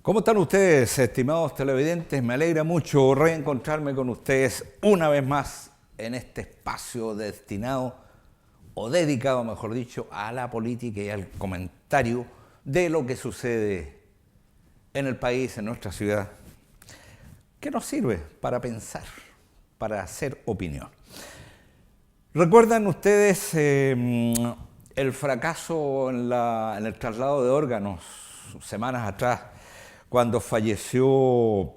¿Cómo están ustedes, estimados televidentes? Me alegra mucho reencontrarme con ustedes una vez más en este espacio destinado, o dedicado, mejor dicho, a la política y al comentario de lo que sucede en el país, en nuestra ciudad, que nos sirve para pensar, para hacer opinión. ¿Recuerdan ustedes el fracaso en el traslado de órganos semanas atrás, cuando falleció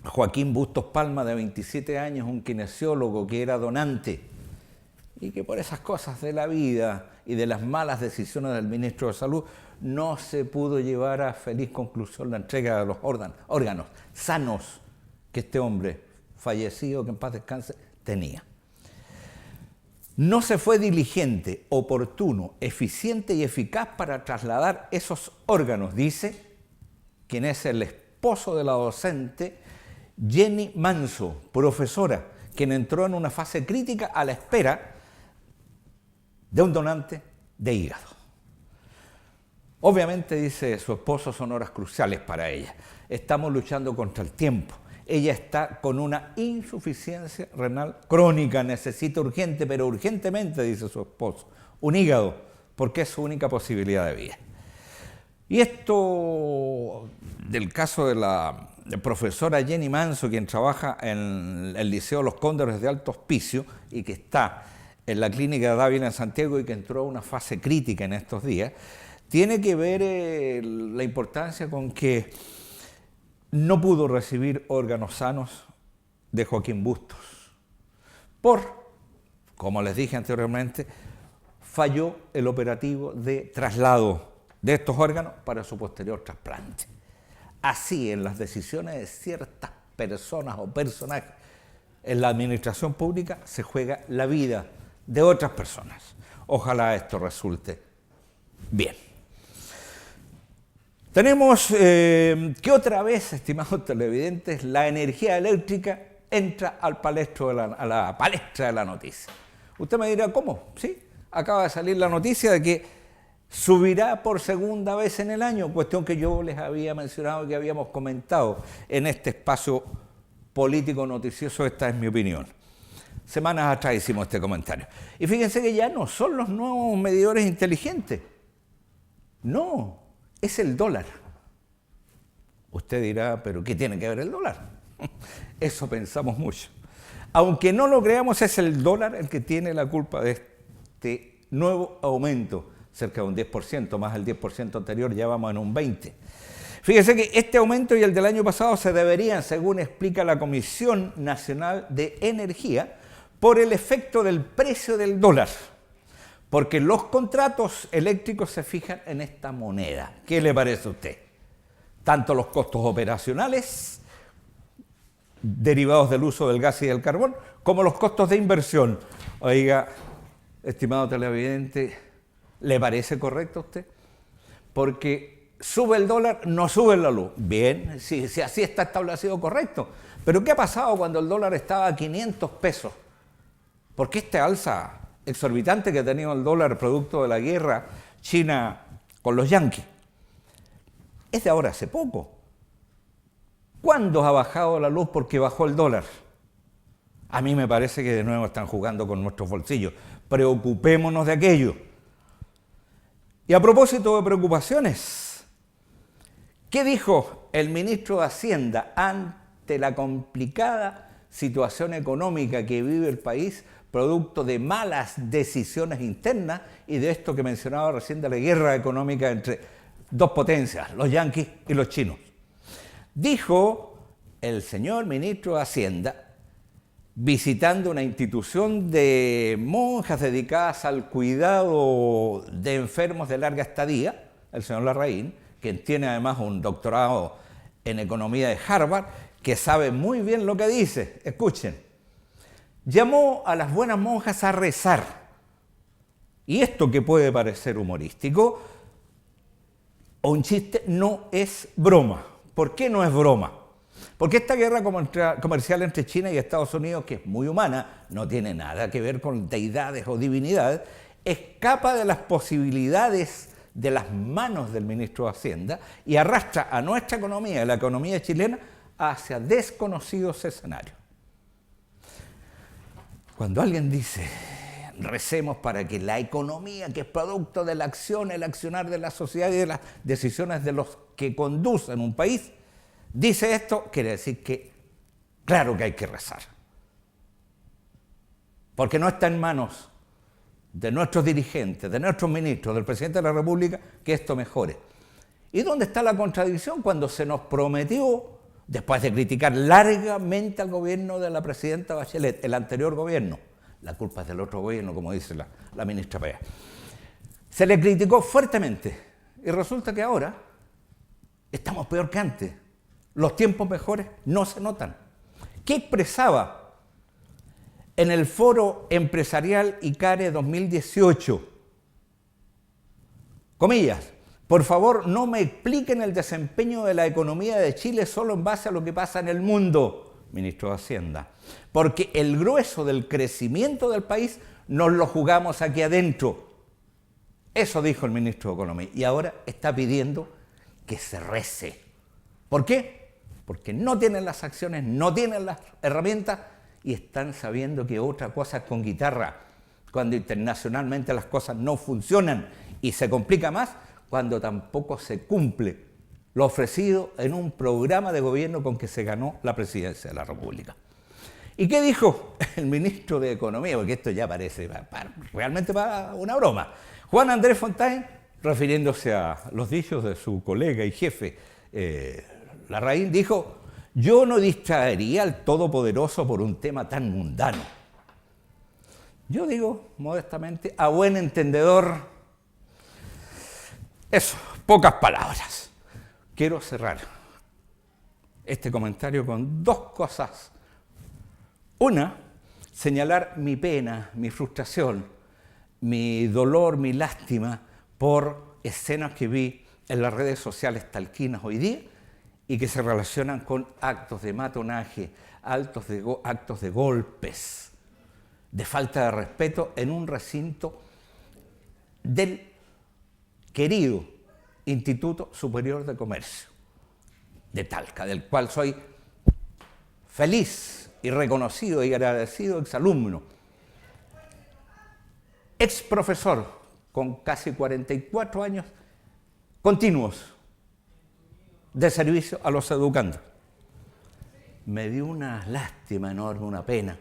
Joaquín Bustos Palma, de 27 años, un kinesiólogo que era donante y que por esas cosas de la vida y de las malas decisiones del ministro de Salud no se pudo llevar a feliz conclusión la entrega de los órganos sanos que este hombre fallecido, que en paz descanse, tenía? No se fue diligente, oportuno, eficiente y eficaz para trasladar esos órganos, dice quien es el esposo de la docente Jenny Manso, profesora, quien entró en una fase crítica a la espera de un donante de hígado. Obviamente, dice su esposo, son horas cruciales para ella. Estamos luchando contra el tiempo. Ella está con una insuficiencia renal crónica, necesita urgente, pero urgentemente, dice su esposo, un hígado, porque es su única posibilidad de vida. Y esto del caso de la profesora Jenny Manso, quien trabaja en el Liceo Los Cóndores de Alto Hospicio y que está en la clínica de Dávila en Santiago y que entró a una fase crítica en estos días, tiene que ver la importancia con que no pudo recibir órganos sanos de Joaquín Bustos. Como les dije anteriormente, falló el operativo de traslado de estos órganos para su posterior trasplante. Así, en las decisiones de ciertas personas o personajes en la administración pública se juega la vida de otras personas. Ojalá esto resulte bien. Tenemos que otra vez, estimados televidentes, la energía eléctrica entra a la palestra de la noticia. Usted me dirá, ¿cómo? Sí, acaba de salir la noticia de que subirá por segunda vez en el año, cuestión que yo les había mencionado y que habíamos comentado en este espacio político noticioso. Esta es mi opinión. Semanas atrás hicimos este comentario. Y fíjense que ya no son los nuevos medidores inteligentes. No, es el dólar. Usted dirá, ¿pero qué tiene que ver el dólar? Eso pensamos mucho. Aunque no lo creamos, es el dólar el que tiene la culpa de este nuevo aumento, cerca de un 10%, más el 10% anterior, ya vamos en un 20%. Fíjese que este aumento y el del año pasado se deberían, según explica la Comisión Nacional de Energía, por el efecto del precio del dólar, porque los contratos eléctricos se fijan en esta moneda. ¿Qué le parece a usted? Tanto los costos operacionales, derivados del uso del gas y del carbón, como los costos de inversión. Oiga, estimado televidente, ¿le parece correcto a usted? Porque sube el dólar, no sube la luz. Bien, si así está establecido, correcto. Pero ¿qué ha pasado cuando el dólar estaba a 500 pesos? Porque esta alza exorbitante que ha tenido el dólar producto de la guerra China con los yanquis es de ahora hace poco. ¿Cuándo ha bajado la luz porque bajó el dólar? A mí me parece que de nuevo están jugando con nuestros bolsillos. Preocupémonos de aquello. Y a propósito de preocupaciones, ¿qué dijo el ministro de Hacienda ante la complicada situación económica que vive el país, producto de malas decisiones internas y de esto que mencionaba recién, de la guerra económica entre dos potencias, los yanquis y los chinos? Dijo el señor ministro de Hacienda, visitando una institución de monjas dedicadas al cuidado de enfermos de larga estadía, el señor Larraín, quien tiene además un doctorado en economía de Harvard, que sabe muy bien lo que dice. Escuchen, llamó a las buenas monjas a rezar. Y esto, que puede parecer humorístico o un chiste, no es broma. ¿Por qué no es broma? Porque esta guerra comercial entre China y Estados Unidos, que es muy humana, no tiene nada que ver con deidades o divinidades, escapa de las posibilidades de las manos del ministro de Hacienda y arrastra a nuestra economía, la economía chilena, hacia desconocidos escenarios. Cuando alguien dice, recemos para que la economía, que es producto de la acción, el accionar de la sociedad y de las decisiones de los que conducen un país, dice esto, quiere decir que claro que hay que rezar. Porque no está en manos de nuestros dirigentes, de nuestros ministros, del presidente de la República, que esto mejore. ¿Y dónde está la contradicción? Cuando se nos prometió, después de criticar largamente al gobierno de la presidenta Bachelet, el anterior gobierno, la culpa es del otro gobierno, como dice la ministra Pea, se le criticó fuertemente y resulta que ahora estamos peor que antes. Los tiempos mejores no se notan. ¿Qué expresaba en el Foro Empresarial ICARE 2018? Comillas, por favor, no me expliquen el desempeño de la economía de Chile solo en base a lo que pasa en el mundo, ministro de Hacienda, porque el grueso del crecimiento del país nos lo jugamos aquí adentro. Eso dijo el ministro de Economía y ahora está pidiendo que se rece. ¿Por qué? Porque no tienen las acciones, no tienen las herramientas y están sabiendo que otra cosa es con guitarra, cuando internacionalmente las cosas no funcionan y se complica más cuando tampoco se cumple lo ofrecido en un programa de gobierno con que se ganó la presidencia de la República. ¿Y qué dijo el ministro de Economía? Porque esto ya parece realmente para una broma. Juan Andrés Fontaine, refiriéndose a los dichos de su colega y jefe Larraín, dijo: yo no distraería al Todopoderoso por un tema tan mundano. Yo digo, modestamente, a buen entendedor, eso, pocas palabras. Quiero cerrar este comentario con dos cosas. Una, señalar mi pena, mi frustración, mi dolor, mi lástima por escenas que vi en las redes sociales talquinas hoy día y que se relacionan con actos de matonaje, actos de golpes, de falta de respeto en un recinto del querido Instituto Superior de Comercio de Talca, del cual soy feliz y reconocido y agradecido exalumno, ex profesor con casi 44 años continuos de servicio a los educandos. Me dio una lástima enorme, una pena,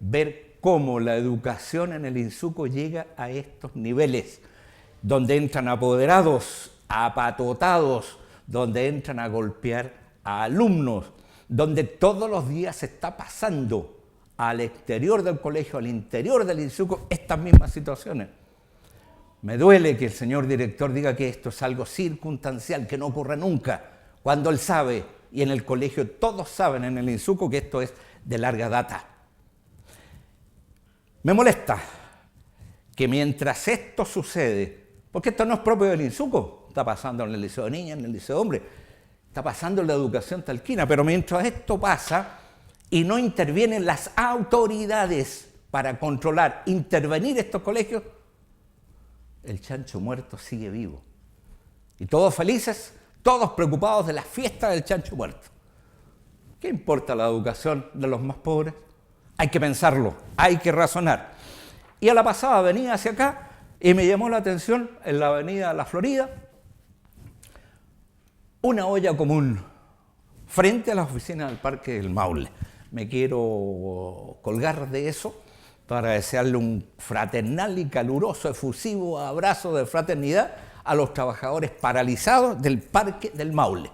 ver cómo la educación en el INSUCO llega a estos niveles, donde entran apoderados, apatotados, donde entran a golpear a alumnos, donde todos los días se está pasando al exterior del colegio, al interior del INSUCO, estas mismas situaciones. Me duele que el señor director diga que esto es algo circunstancial, que no ocurre nunca, cuando él sabe, y en el colegio todos saben en el INSUCO, que esto es de larga data. Me molesta que mientras esto sucede, porque esto no es propio del INSUCO, está pasando en el Liceo de Niñas, en el Liceo de Hombres, está pasando en la educación talquina, pero mientras esto pasa y no intervienen las autoridades para controlar, intervenir estos colegios, el chancho muerto sigue vivo. Y todos felices, todos preocupados de la fiesta del chancho muerto. ¿Qué importa la educación de los más pobres? Hay que pensarlo, hay que razonar. Y a la pasada venía hacia acá y me llamó la atención en la avenida La Florida una olla común frente a las oficinas del Parque del Maule. Me quiero colgar de eso para desearle un fraternal y caluroso, efusivo abrazo de fraternidad a los trabajadores paralizados del Parque del Maule.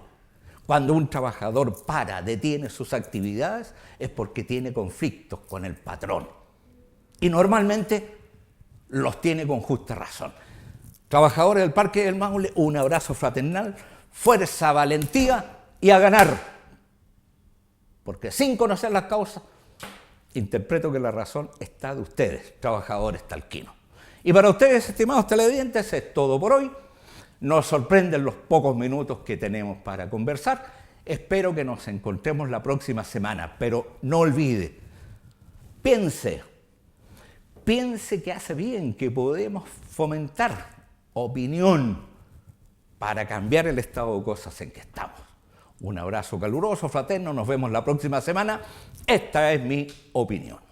Cuando un trabajador detiene sus actividades, es porque tiene conflictos con el patrón. Y normalmente los tiene con justa razón. Trabajadores del Parque del Maule, un abrazo fraternal, fuerza, valentía y a ganar. Porque sin conocer las causas, interpreto que la razón está de ustedes, trabajadores talquinos. Y para ustedes, estimados televidentes, es todo por hoy. Nos sorprenden los pocos minutos que tenemos para conversar. Espero que nos encontremos la próxima semana, pero no olvide, piense que hace bien, que podemos fomentar opinión para cambiar el estado de cosas en que estamos. Un abrazo caluroso, fraterno, nos vemos la próxima semana. Esta es mi opinión.